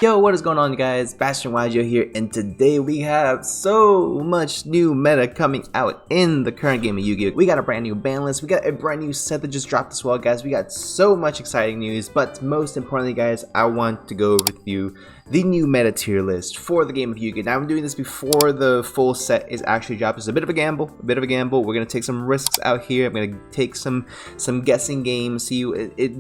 Yo, what is going on, guys? Yugioh here, and today we have so much new meta coming out in the current game of Yu-Gi-Oh! We got a brand new ban list, we got a brand new set that just dropped as well, guys. We got so much exciting news, but most importantly, guys, I want to go over with you the new meta tier list for the game of Yu-Gi-Oh! Now, I'm doing this before the full set is actually dropped. It's a bit of a gamble, We're gonna take some risks out here. I'm gonna take some guessing games. See,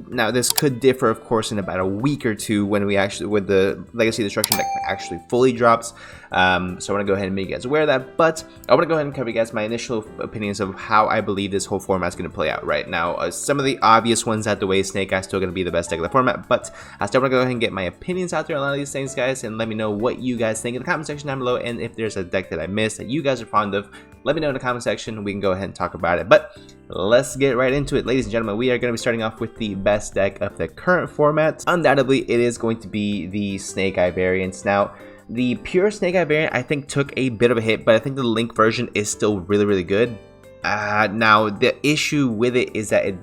now this could differ, of course, in about a week or two when the Legacy Destruction deck actually fully drops. So I want to go ahead and make you guys aware of that, but I want to go ahead and cover you guys my initial opinions of how I believe this whole format is going to play out right now. Some of the obvious ones out the way, Snake Eyes still going to be the best deck of the format, but I still want to go ahead and get my opinions out there on a lot of these things, guys, and let me know what you guys think in the comment section down below, and if there's a deck that I missed that you guys are fond of, let me know in the comment section. We can go ahead and talk about it, but let's get right into it. Ladies and gentlemen, we are going to be starting off with the best deck of the current format. Undoubtedly, it is going to be the Snake Eye variants. Now, the pure Snake Eye variant, I think, took a bit of a hit, but I think the Link version is still really good. Now, the issue with it is that it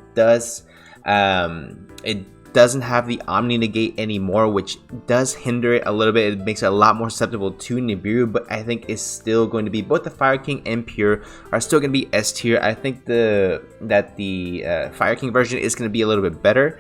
doesn't have the Omni Negate anymore, which does hinder it a little bit. It makes it a lot more susceptible to Nibiru, but I think it's still going to be, both the Fire King and Pure are still going to be S tier. I think that the Fire King version is going to be a little bit better,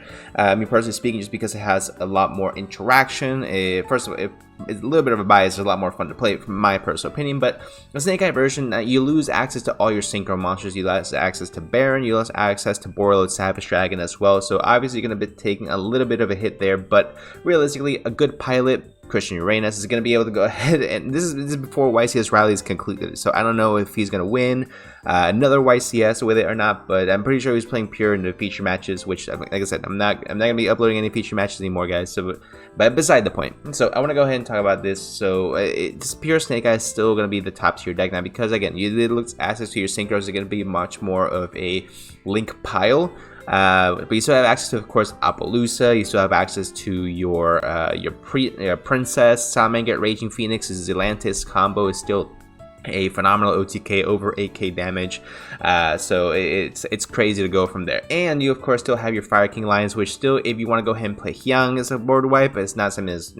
me personally speaking, just because it has a lot more interaction. First of all, it's a little bit of a bias. It's a lot more fun to play, from my personal opinion. But the Snake Eye version, you lose access to all your synchro monsters. You lose access to Baron. You lose access to Borreload, Savage Dragon as well. So obviously you're going to be taking a little bit of a hit there. But realistically, a good pilot, Christian Uranus, is going to be able to go ahead, and this is before YCS Rally is concluded, so I don't know if he's going to win another YCS with it or not, but I'm pretty sure he's playing Pure in the feature matches, which, like I said, I'm not going to be uploading any feature matches anymore, guys, so, but beside the point. So I want to go ahead and talk about this. So this Pure Snake Eye is still going to be the top tier deck now, because again, you did look access to your synchros is going to be much more of a Link pile. But you still have access to, of course, Appaloosa. You still have access to your Princess, Salamander, Raging Phoenix, Zelantis combo is still a phenomenal OTK, over 8k damage, so it's crazy to go from there. And you, of course, still have your Fire King lines, which still, if you want to go ahead and play Hyung as a board wipe, it's not something that's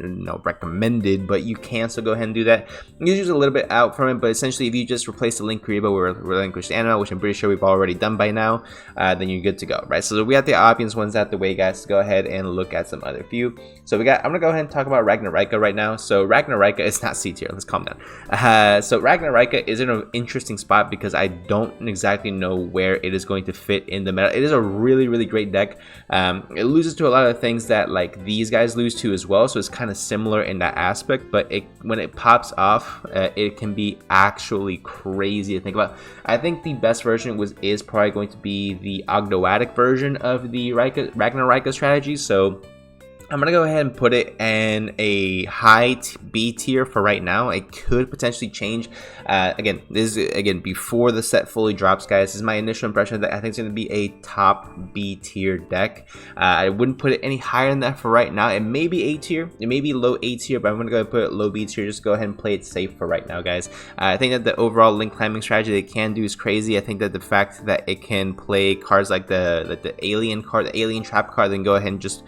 recommended, but you can still go ahead and do that. You use a little bit out from it, but essentially, if you just replace the Link Kuriboh with Relinquished Anima, which I'm pretty sure we've already done by now, then you're good to go, right? So we have the obvious ones out the way, guys, to go ahead and look at some other few. So I'm gonna go ahead and talk about Ragnarara right now. So Ragnarara is not C tier. Let's calm down. So Ragnarara is in an interesting spot because I don't exactly know where it is going to fit in the meta. It is a really great deck. It loses to a lot of things that like these guys lose to as well, so it's kind of similar in that aspect, but when it pops off, it can be actually crazy to think about. I think the best version is probably going to be the Ogdoadic version of the Ragnarara strategy, so I'm going to go ahead and put it in a high B tier for right now. It could potentially change. Again, this is before the set fully drops, guys. This is my initial impression that I think it's going to be a top B tier deck. I wouldn't put it any higher than that for right now. It may be A tier. It may be low A tier, but I'm going to go ahead and put it low B tier. Just go ahead and play it safe for right now, guys. I think that the overall Link climbing strategy that it can do is crazy. I think that the fact that it can play cards like the alien card, the alien trap card, then go ahead and just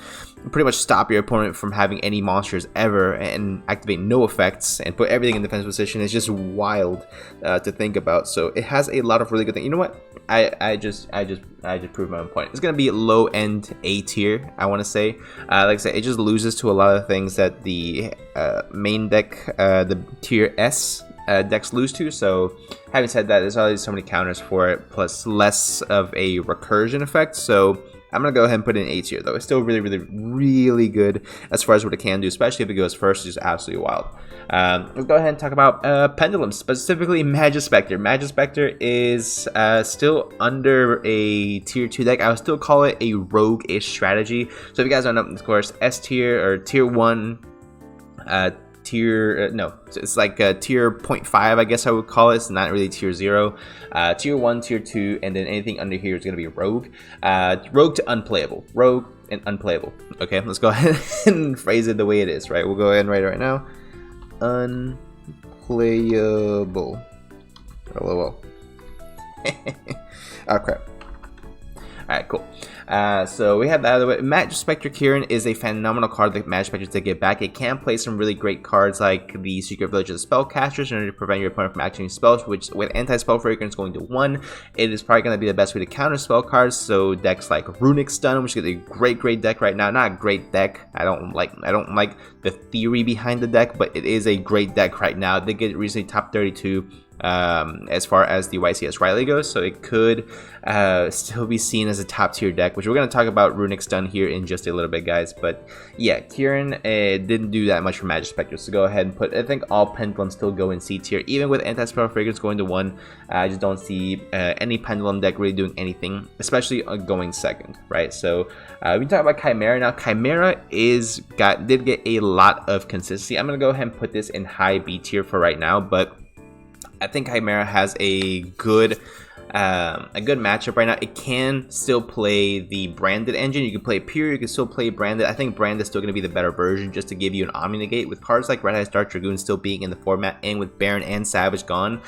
pretty much stop your opponent from having any monsters ever and activate no effects and put everything in defense position is just wild to think about. So it has a lot of really good things. You know what? I just proved my own point. It's gonna be low end A tier, I want to say. Like I said, it just loses to a lot of things that the main deck, the tier S decks lose to. So having said that, there's always so many counters for it, plus less of a recursion effect. So I'm going to go ahead and put it in A tier, though. It's still really good as far as what it can do, especially if it goes first. It's just absolutely wild. Let's go ahead and talk about Pendulum, specifically Spectre. Spectre is still under a tier 2 deck. I would still call it a rogue-ish strategy. So if you guys don't know, of course, S tier or tier 1, no, it's like tier 0.5, I guess I would call it. It's not really tier 0. Tier 1, tier 2, and then anything under here is going to be rogue. Rogue to unplayable. Rogue and unplayable. Okay, let's go ahead and phrase it the way it is, right? We'll go ahead and write it right now. Unplayable. LOL. Oh, crap. Alright, cool. So we have that out of the way. Magic Spectre Kieran is a phenomenal card that Magic Spectre to get back. It can play some really great cards like the Secret Village of the Spellcasters in order to prevent your opponent from activating spells, which with anti-spell fragrance going to 1, it is probably going to be the best way to counter spell cards. So decks like Runic Stun, which is a great deck right now. Not a great deck. I don't like the theory behind the deck, but it is a great deck right now. They get recently top 32 as far as the YCS Riley goes, so it could still be seen as a top tier deck, which we're going to talk about Runic Stun here in just a little bit, guys. But yeah, Kieran didn't do that much for Magic Spectre, so go ahead and put, I think all Pendulums still go in C tier, even with Anti-Spell Fragrance going to 1. I just don't see any Pendulum deck really doing anything, especially going second, right? So we talk about Chimera now. Chimera did get a lot of consistency. I'm going to go ahead and put this in high B tier for right now, but I think Chimera has a good matchup right now. It can still play the branded engine. You can play pure, you can still play branded. I think branded is still going to be the better version just to give you an Omni Negate. With cards like Red Eyes Dark Dragoon still being in the format, and with Baron and Savage gone,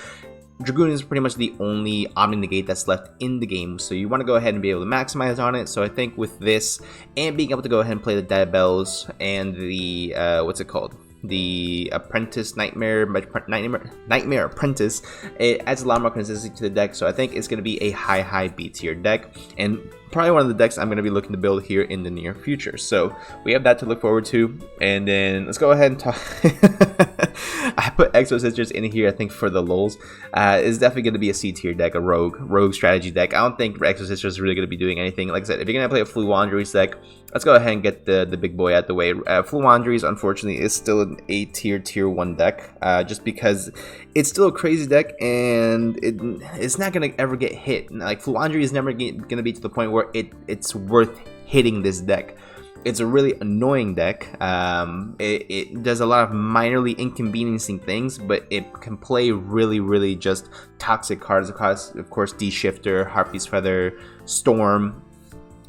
Dragoon is pretty much the only Omni Negate that's left in the game, so you want to go ahead and be able to maximize on it. So I think with this, and being able to go ahead and play the Dead Bells and the, what's it called? The Apprentice Nightmare Apprentice, it adds a lot more consistency to the deck, so I think it's going to be a high B tier deck, and probably one of the decks I'm going to be looking to build here in the near future. So we have that to look forward to, and then let's go ahead and talk. I put Exo Sisters in here, I think, for the Luls. It's definitely going to be a C tier deck, a rogue strategy deck. I don't think Exo Sisters is really going to be doing anything. Like I said, if you're going to play a Fluwandereeze deck, let's go ahead and get the big boy out the way. Fluwandereeze, unfortunately, is still an A tier 1 deck, just because it's still a crazy deck, and it's not going to ever get hit. Like, Fluwandereeze is never going to be to the point where it's worth hitting this deck. It's a really annoying deck. It does a lot of minorly inconveniencing things, but it can play really just toxic cards. Of course, D-Shifter, Harpy's Feather, Storm.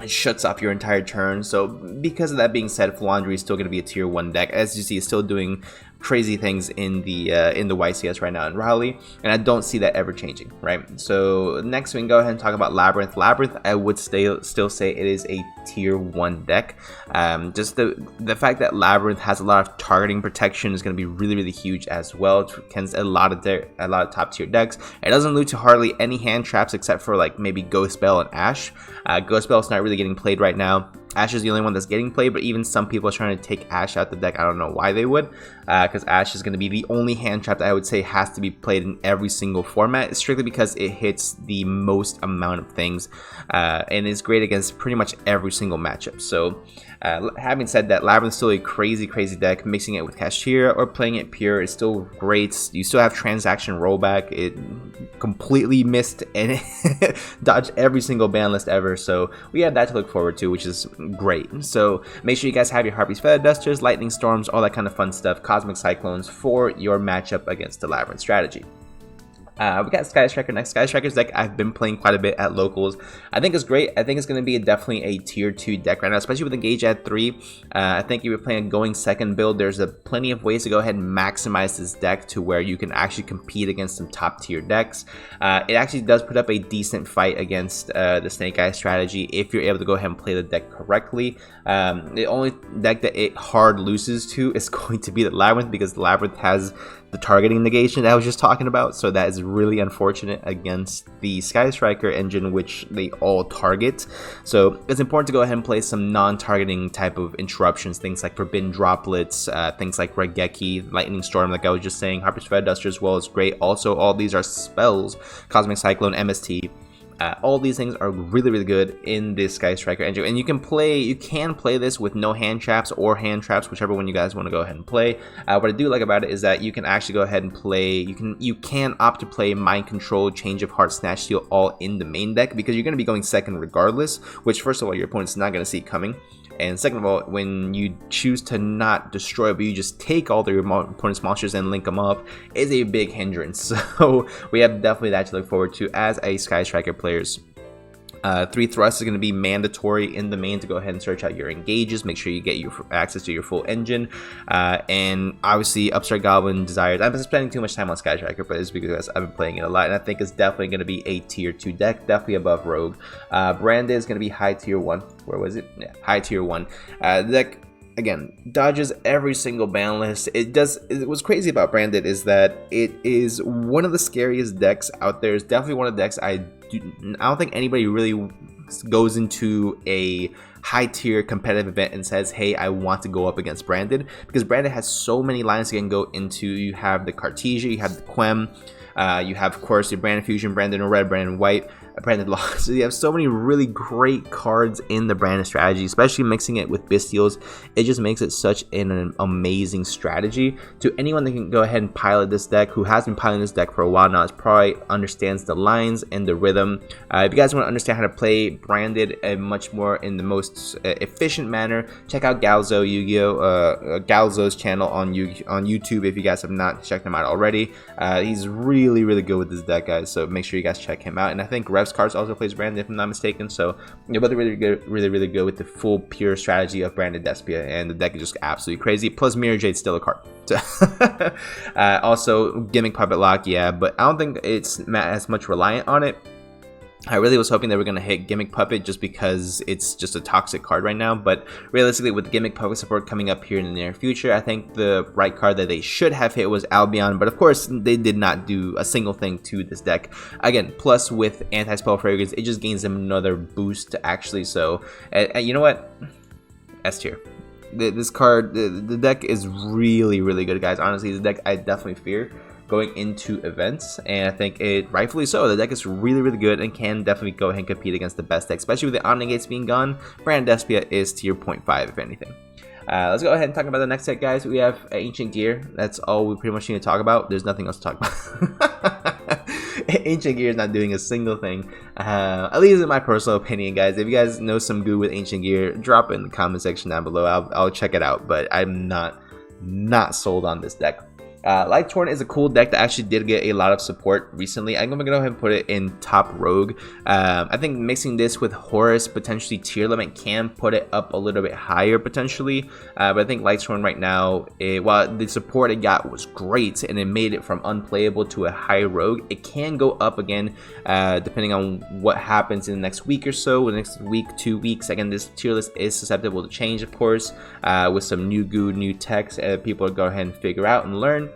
It shuts off your entire turn. So because of that being said, Fluwandereeze is still going to be a tier 1 deck. As you see, it's still doing crazy things in the YCS right now in Raleigh, and I don't see that ever changing, right? So next we can go ahead and talk about Labyrinth. Labyrinth, I would still say it is a tier 1 deck. Just the fact that Labyrinth has a lot of targeting protection is going to be really huge as well. It against a lot of top tier decks. It doesn't lose to hardly any hand traps except for like maybe Ghost Spell and Ash. Ghost Spell is not really getting played right now. Ash is the only one that's getting played, but even some people are trying to take Ash out the deck. I don't know why they would, because Ash is going to be the only hand trap that I would say has to be played in every single format, strictly because it hits the most amount of things, and is great against pretty much every single matchup. So having said that, Labyrinth is still a crazy deck. Mixing it with Cashier or playing it pure is still great. You still have transaction rollback. It completely missed and dodged every single ban list ever, so we have that to look forward to, which is great. So make sure you guys have your Harpy's Feather Dusters, Lightning Storms, all that kind of fun stuff, Cosmic Cyclones for your matchup against the Labyrinth strategy. We got Sky Striker next. Sky Striker's deck I've been playing quite a bit at locals. I think it's great. I think it's going to be definitely a tier 2 deck right now, especially with Engage at 3. I think if you're playing a going second build, there's plenty of ways to go ahead and maximize this deck to where you can actually compete against some top tier decks. It actually does put up a decent fight against the Snake Eye strategy if you're able to go ahead and play the deck correctly. The only deck that it hard loses to is going to be the Labyrinth, because the Labyrinth has the targeting negation that I was just talking about, so that is really unfortunate against the Sky Striker engine, which they all target. So it's important to go ahead and play some non-targeting type of interruptions, things like Forbidden Droplets, things like Regeki, Lightning Storm, like I was just saying, Harpy's Feather Duster as well is great. Also, all these are spells, Cosmic Cyclone, MST. All these things are really good in this Sky Striker engine, and you can play this with no hand traps or hand traps, whichever one you guys want to go ahead and play. What I do like about it is that you can actually go ahead and play. You can opt to play Mind Control, Change of Heart, Snatch Steal all in the main deck, because you're going to be going second regardless. Which, first of all, your opponent's not going to see coming. And second of all, when you choose to not destroy, but you just take all of your opponent's monsters and link them up, is a big hindrance. So we have definitely that to look forward to as a Sky Striker players. 3 thrusts is going to be mandatory in the main to go ahead and search out your engages. Make sure you get your access to your full engine. And obviously, Upstart Goblin Desires. I'm spending too much time on Sky Tracker, but it's because I've been playing it a lot. And I think it's definitely going to be a tier 2 deck, definitely above Rogue. Branded is going to be high tier 1. Where was it? Yeah, high tier 1. The deck, again, dodges every single ban list. What's crazy about Branded is that it is one of the scariest decks out there. It's definitely one of the decks I don't think anybody really goes into a high tier competitive event and says, hey, I want to go up against Branded, because Branded has so many lines you can go into. You have the Cartesia, you have the Quem, you have, of course, your Branded Fusion, Branded Red, Branded White, Branded Lost. So you have so many really great cards in the Branded strategy, especially mixing it with Bestials. It just makes it such an amazing strategy. To anyone that can go ahead and pilot this deck, who has been piloting this deck for a while now, is probably understands the lines and the rhythm. If you guys want to understand how to play Branded much more in the most efficient manner, check out Galzo Yu-Gi-Oh! Galzo's channel on YouTube if you guys have not checked him out already. He's really good with this deck, guys, so make sure you guys check him out. And I think Revs Cards also plays Branded, if I'm not mistaken, so you're both really good with the full pure strategy of Branded Desia, and the deck is just absolutely crazy. Plus Mirror Jade's still a card. Also Gimmick Puppet Lock, yeah, but I don't think it's as much reliant on it. I really was hoping they were going to hit Gimmick Puppet just because it's just a toxic card right now, but realistically, with Gimmick Puppet support coming up here in the near future, I think the right card that they should have hit was Albion, but of course, they did not do a single thing to this deck. Again, plus with Anti-Spell Fragrance, it just gains them another boost, actually, so you know what? S tier. This card, the deck is really good, guys. Honestly, the deck I definitely fear going into events, and I think it rightfully so. The deck is really good and can definitely go ahead and compete against the best deck, especially with the Omnigates being gone. Branded Desia is tier 0.5 if anything. Let's go ahead and talk about the next deck, guys. We have Ancient Gear. That's all we pretty much need to talk about. There's nothing else to talk about. Ancient Gear is not doing a single thing, at least in my personal opinion, guys. If you guys know some goo with Ancient Gear, drop it in the comment section down below. I'll check it out, but I'm not sold on this deck. Light Torn is a cool deck that actually did get a lot of support recently. I'm gonna go ahead and put it in top Rogue. I think mixing this with Horus, potentially tier limit, can put it up a little bit higher potentially, but I think Light Torn right now, while the support it got was great and it made it from unplayable to a high Rogue, it can go up again depending on what happens in the next week or so, the next week, 2 weeks. Again, this tier list is susceptible to change, of course, with some new goo, new techs people will go ahead and figure out and learn.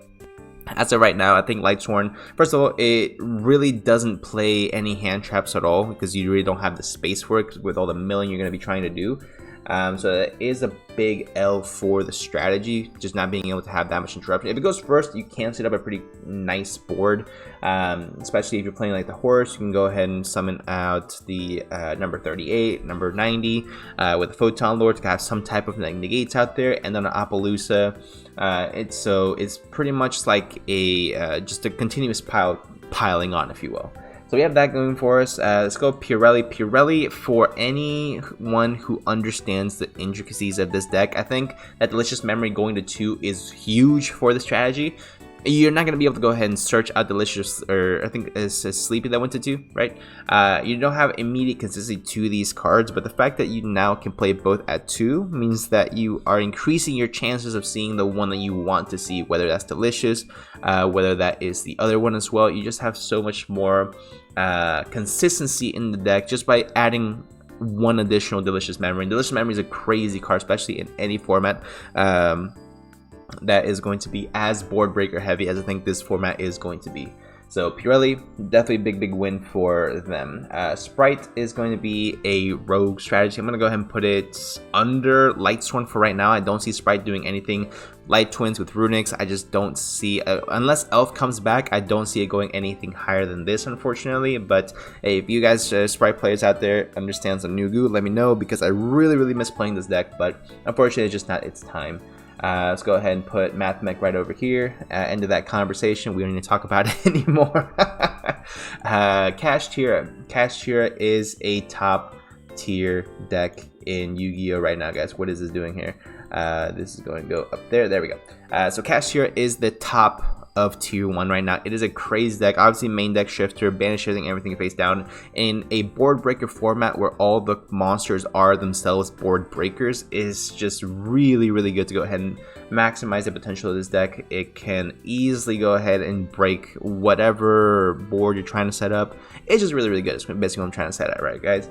As of right now, I think Lightsworn, first of all, it really doesn't play any hand traps at all because you really don't have the space for it with all the milling you're going to be trying to do. So it is a big L for the strategy, just not being able to have that much interruption. If it goes first, you can set up a pretty nice board, especially if you're playing like the Horse. You can go ahead and summon out the number 38, number 90 with the Photon Lord to have some type of like negates out there, and then an Appaloosa. It's pretty much like a just a continuous piling on, if you will. So we have that going for us. Let's go Pirelli. Pirelli, for anyone who understands the intricacies of this deck, I think that Delicious Memory going to 2 is huge for the strategy. You're not going to be able to go ahead and search out Delicious, or I think it's Sleepy that went to 2, right? You don't have immediate consistency to these cards, but the fact that you now can play both at 2 means that you are increasing your chances of seeing the one that you want to see, whether that's Delicious, whether that is the other one as well. You just have so much more consistency in the deck just by adding one additional Delicious Memory. And Delicious Memory is a crazy card, especially in any format. That is going to be as board breaker heavy as I think this format is going to be. So Pirelli, definitely big win for them. Sprite is going to be a rogue strategy. I'm going to go ahead and put it under Lightsworn for right now. I don't see Sprite doing anything. Light Twins with Runics, I just don't see, unless Elf comes back, I don't see it going anything higher than this, unfortunately. But hey, if you guys, Sprite players out there, understand some new goo, let me know, because I really miss playing this deck, but unfortunately it's just not its time. Let's go ahead and put Mathmech right over here. End of that conversation. We don't need to talk about it anymore. Cash Chimera is a top tier deck in Yu-Gi-Oh right now, guys. What is this doing here? This is going to go up there. There we go. So Cash Chimera is the top of tier 1 right now. It is a crazy deck. Obviously main deck shifter, banish shifting everything face down in a board breaker format where all the monsters are themselves board breakers is just really good to go ahead and maximize the potential of this deck. It can easily go ahead and break whatever board you're trying to set up. It's just really good. It's basically what I'm trying to set at, right, guys?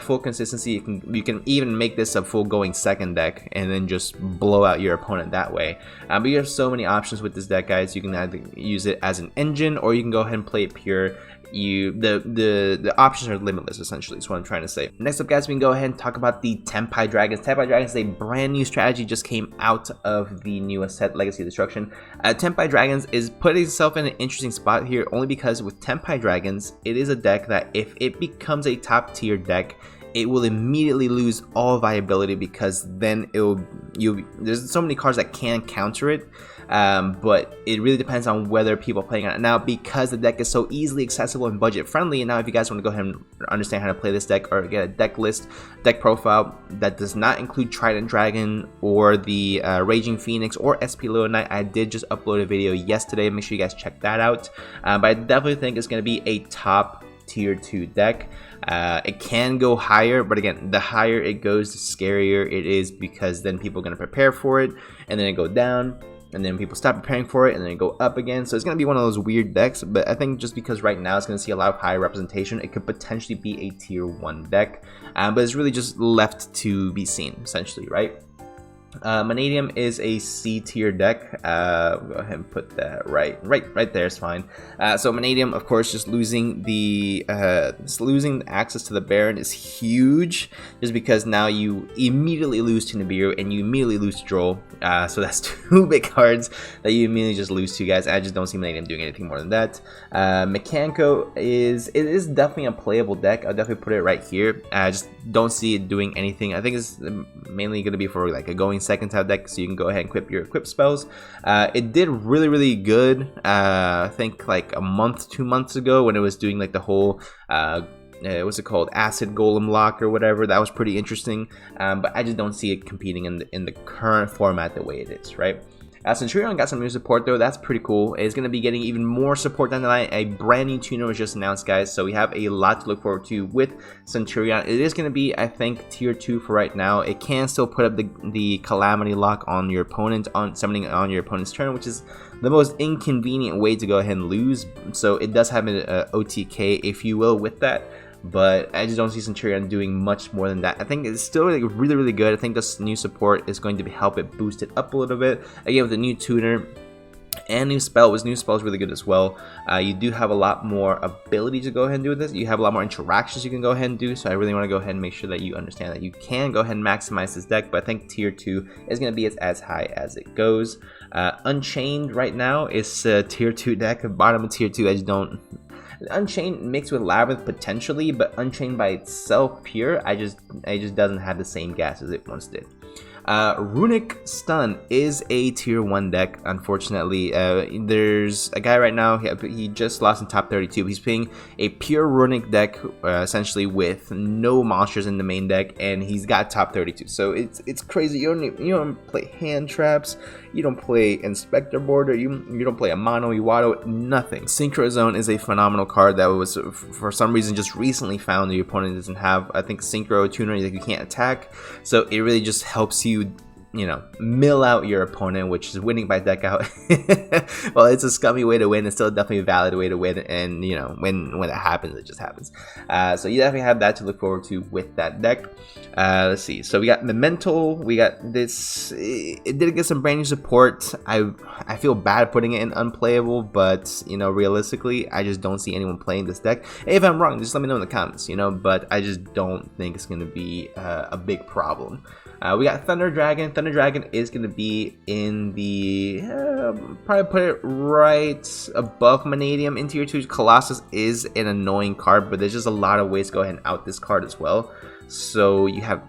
Full consistency. You can even make this a full going second deck and then just blow out your opponent that way. But you have so many options with this deck, guys. You can either use it as an engine or you can go ahead and play it pure. The options are limitless, essentially is what I'm trying to say. Next up, guys, we can go ahead and talk about the Tempai Dragons. Tempai Dragons is a brand new strategy, just came out of the newest set, Legacy of Destruction. Tempai Dragons is putting itself in an interesting spot here only because with Tempai Dragons, it is a deck that if it becomes a top tier deck, it will immediately lose all viability because then there's so many cards that can counter it. But it really depends on whether people are playing on it. Now, because the deck is so easily accessible and budget friendly, and now if you guys want to go ahead and understand how to play this deck or get a deck list, deck profile that does not include Trident Dragon or the Raging Phoenix or SP Little Knight, I did just upload a video yesterday. Make sure you guys check that out. But I definitely think it's going to be a top tier 2 deck. It can go higher, but again, the higher it goes, the scarier it is because then people are going to prepare for it and then it go down. And then people stop preparing for it and then it go up again. So it's going to be one of those weird decks. But I think just because right now it's going to see a lot of high representation, it could potentially be a tier 1 deck. But it's really just left to be seen, essentially, right? Vanadium is a C tier deck. Go ahead and put that right there is fine. So Vanadium, of course, just losing the access to the Baron is huge, just because now you immediately lose to Nibiru and you immediately lose to Droll. So that's 2 big cards that you immediately just lose to, guys. I just don't see Vanadium doing anything more than that. Mechanico is definitely a playable deck. I'll definitely put it right here. I just don't see it doing anything. I think it's mainly going to be for like a going second type deck, so you can go ahead and equip your equip spells. It did really good. I think like a month, 2 months ago when it was doing like the whole what's it called, acid golem lock or whatever. That was pretty interesting, but I just don't see it competing in the current format the way it is, right? Centurion got some new support though. That's pretty cool. It's going to be getting even more support down the line. A brand new tuner was just announced, guys, so we have a lot to look forward to with Centurion. It is going to be, I think, tier 2 for right now. It can still put up the calamity lock on your opponent, on summoning on your opponent's turn, which is the most inconvenient way to go ahead and lose. So it does have an OTK, if you will, with that. But I just don't see Centurion doing much more than that. I think it's still like really good. I think this new support is going to help it boost it up a little bit. Again, with the new tuner and new spell is really good as well. You do have a lot more ability to go ahead and do this. You have a lot more interactions you can go ahead and do. So I really want to go ahead and make sure that you understand that you can go ahead and maximize this deck. But I think tier 2 is going to be as high as it goes. Unchained right now is a tier 2 deck. Bottom of tier 2, I just don't. Unchained mixed with Labyrinth potentially, but Unchained by itself pure, it just doesn't have the same gas as it once did. Runic Stun is a tier 1 deck, unfortunately. There's a guy right now, he just lost in top 32. He's playing a pure Runic deck, essentially with no monsters in the main deck, and he's got top 32. So it's crazy. You don't play hand traps, you don't play Inspector Border, you don't play a Mono Iwado, nothing. Synchro Zone is a phenomenal card that was for some reason just recently found. The opponent doesn't have, I think, Synchro Tuner that you can't attack, so it really just helps you mill out your opponent, which is winning by deck out. Well, it's a scummy way to win. It's still definitely a valid way to win, and when it happens, it just happens. So you definitely have that to look forward to with that deck. Let's see. So we got Memento. We got this. It did get some brand new support. I feel bad putting it in unplayable, but realistically, I just don't see anyone playing this deck. If I'm wrong, just let me know in the comments. But I just don't think it's going to be a big problem. We got Thunder Dragon. Thunder Dragon is going to be in the, probably put it right above Vanadium in tier 2. Colossus is an annoying card, but there's just a lot of ways to go ahead and out this card as well. So you have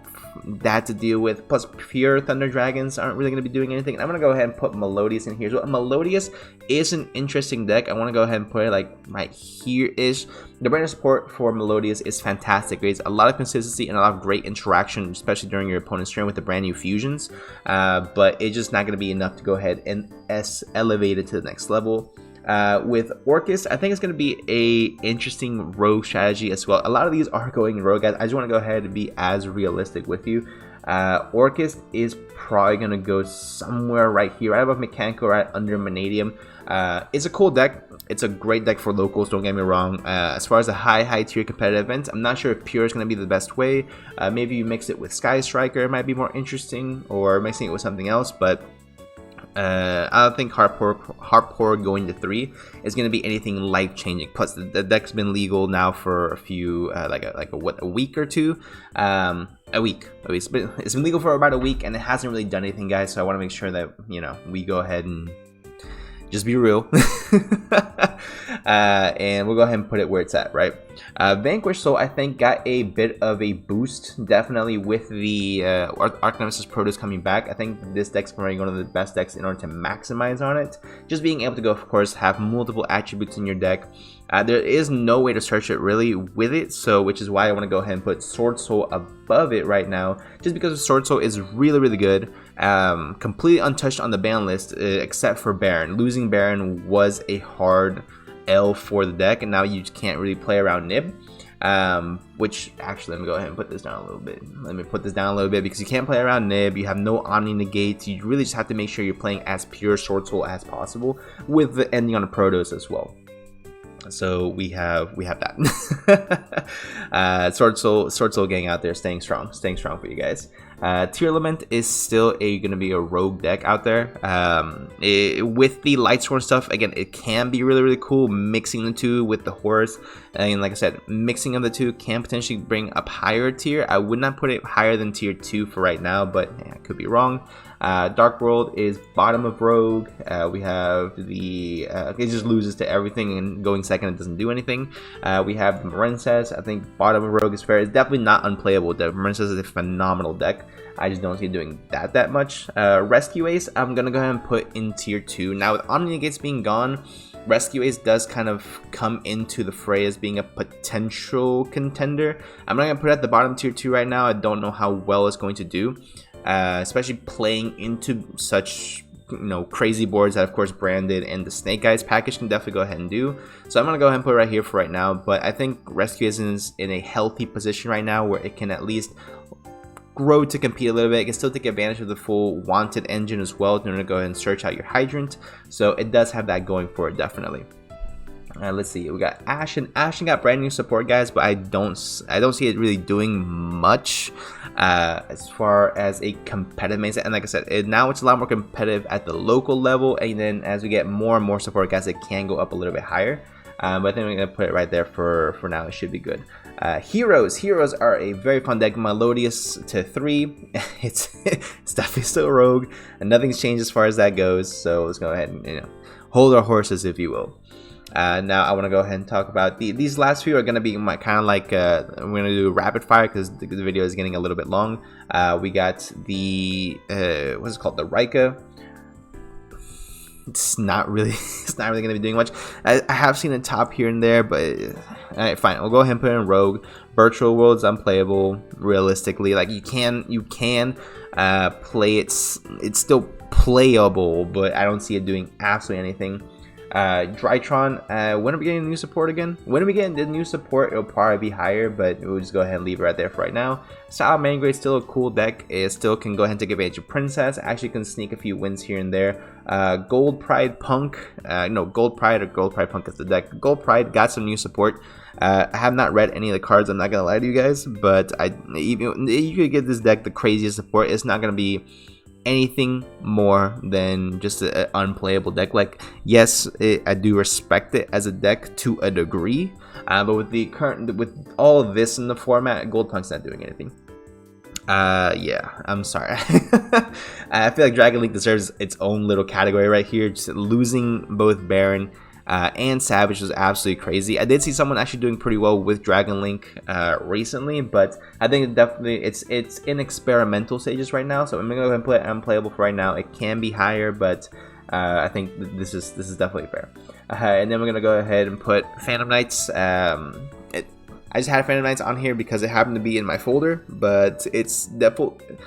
that to deal with. Plus, pure Thunder Dragons aren't really going to be doing anything. I'm going to go ahead and put Melodious in here. So Melodious is an interesting deck. I want to go ahead and put it like right here-ish. The brand support for Melodious is fantastic. It's a lot of consistency and a lot of great interaction, especially during your opponent's turn with the brand new fusions. But it's just not going to be enough to go ahead and elevate it to the next level. With Orcus, I think it's going to be a interesting rogue strategy as well. A lot of these are going rogue, guys. I just want to go ahead and be as realistic with you. Orcus is probably going to go somewhere right here, right above Mechanical, right under Vanadium. It's a cool deck. It's a great deck for locals, don't get me wrong. As far as a high tier competitive events, I'm not sure if Pure is going to be the best way. Maybe you mix it with Sky Striker, it might be more interesting, or mixing it with something else, but I don't think Harpor going to 3 is going to be anything life changing. Plus, the deck's been legal now for a few, a week or two. A week. It's been legal for about a week, and it hasn't really done anything, guys. So I want to make sure that we go ahead and just be real. And we'll go ahead and put it where it's at, right? Vanquish Soul, I think, got a bit of a boost, definitely, with the Arch Nemesis Produce coming back. I think this deck's probably one of the best decks in order to maximize on it. Just being able to go, of course, have multiple attributes in your deck. There is no way to search it really with it, so which is why I want to go ahead and put Sword Soul above it right now, just because Sword Soul is really good. Completely untouched on the ban list, except for Baron. Losing Baron was a hard L for the deck, and now you just can't really play around Nib. Which actually, let me go ahead and put this down a little bit. Because you can't play around Nib. You have no Omni negates. You really just have to make sure you're playing as pure Sword Soul as possible, with the ending on a Protos as well. So we have that. Sword Soul gang out there, staying strong for you guys. Tierlist is still going to be a rogue deck out there. With the Lightsworn stuff, again, it can be really cool mixing the two with the horse. And like I said, mixing of the two can potentially bring up higher tier. I would not put it higher than tier 2 for right now, but yeah, I could be wrong. Dark World is bottom of Rogue. We have the it just loses to everything, and going second it doesn't do anything. We have Marenses. I think bottom of Rogue is fair. It's definitely not unplayable. Marenses is a phenomenal deck. I just don't see it doing that much. Rescue Ace, I'm gonna go ahead and put in tier 2. Now with Omni Negates being gone, Rescue Ace does kind of come into the fray as being a potential contender. I'm not gonna put it at the bottom tier 2 right now. I don't know how well it's going to do. Especially playing into such crazy boards that, of course, Branded and the Snake Eyes package can definitely go ahead and do. So I'm gonna go ahead and put it right here for right now. But I think Rescue is in a healthy position right now where it can at least grow to compete a little bit. It can still take advantage of the full Wanted engine as well in order to go ahead and search out your Hydrant. So it does have that going for it, definitely. Let's see, we got Ashen. Ashen got brand new support, guys, but I don't see it really doing much as far as a competitive mindset. And like I said, now it's a lot more competitive at the local level, and then as we get more and more support, guys, it can go up a little bit higher. But I think we're gonna put it right there for now. It should be good. Heroes are a very fun deck. Melodious to 3. It's definitely still rogue, and nothing's changed as far as that goes. So let's go ahead and hold our horses, if you will. Now I want to go ahead and talk about these last few are going to be my kind of like I'm going to do rapid fire because the video is getting a little bit long. We got the what's it called, the Rika. It's not really going to be doing much. I have seen a top here and there, but alright, fine. We'll go ahead and put it in Rogue. Virtual World's unplayable realistically. Like you can play it. It's still playable, but I don't see it doing absolutely anything. Drytron, when are we getting new support again? When we get the new support, it'll probably be higher, but we'll just go ahead and leave it right there for right now. Salamander is still a cool deck. It still can go ahead and take advantage of Princess. Actually can sneak a few wins here and there. Gold Pride Punk, no, Gold Pride or Gold Pride Punk is the deck. Gold Pride got some new support. I have not read any of the cards, I'm not gonna lie to you guys, but you could give this deck the craziest support. It's not gonna be anything more than just an unplayable deck. Like, yes, I do respect it as a deck to a degree, but with all of this in the format, Gold Punk's not doing anything. Yeah, I'm sorry. I feel like Dragon League deserves its own little category right here. Just losing both Baron and Savage was absolutely crazy. I did see someone actually doing pretty well with Dragon Link recently, but I think definitely it's in experimental stages right now. So I'm gonna go ahead and put it unplayable for right now. It can be higher, but I think this is definitely fair. And then we're gonna go ahead and put Phantom Knights. I just had Phantom Knights on here because it happened to be in my folder, but it's definitely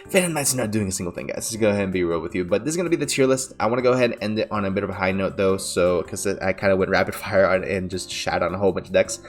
Phantom Knights is not doing a single thing, guys. Let's go ahead and be real with you. But this is going to be the tier list. I want to go ahead and end it on a bit of a high note, though, so because I kind of went rapid fire on and just shat on a whole bunch of decks.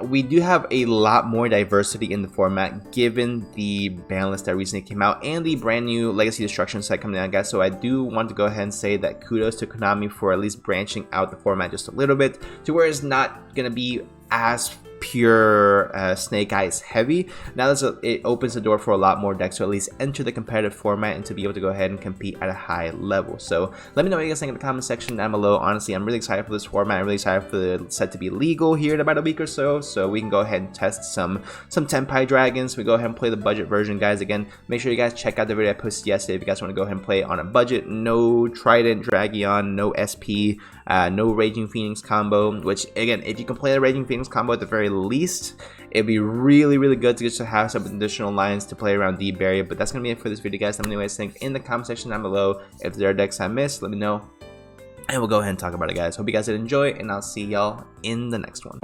We do have a lot more diversity in the format, given the ban list that recently came out and the brand new Legacy Destruction set coming out, guys. So I do want to go ahead and say that kudos to Konami for at least branching out the format just a little bit to where it's not going to be as pure Snake Eyes heavy. Now it opens the door for a lot more decks to at least enter the competitive format and to be able to go ahead and compete at a high level. So let me know what you guys think in the comment section down below. Honestly, I'm really excited for this format. I'm really excited for the set to be legal here in about a week or so we can go ahead and test some Tempai Dragons. We go ahead and play the budget version, guys. Again, make sure you guys check out the video I posted yesterday if you guys want to go ahead and play on a budget. No Trident Dragion, no SP, no Raging Phoenix combo, which again, if you can play the Raging Phoenix combo at the very least, it'd be really good to just have some additional lines to play around Deep Barrier. But that's gonna be it for this video, guys. Let me know what you guys think in the comment section down below. If there are decks I missed, let me know and we'll go ahead and talk about it, guys. Hope you guys did enjoy, and I'll see y'all in the next one.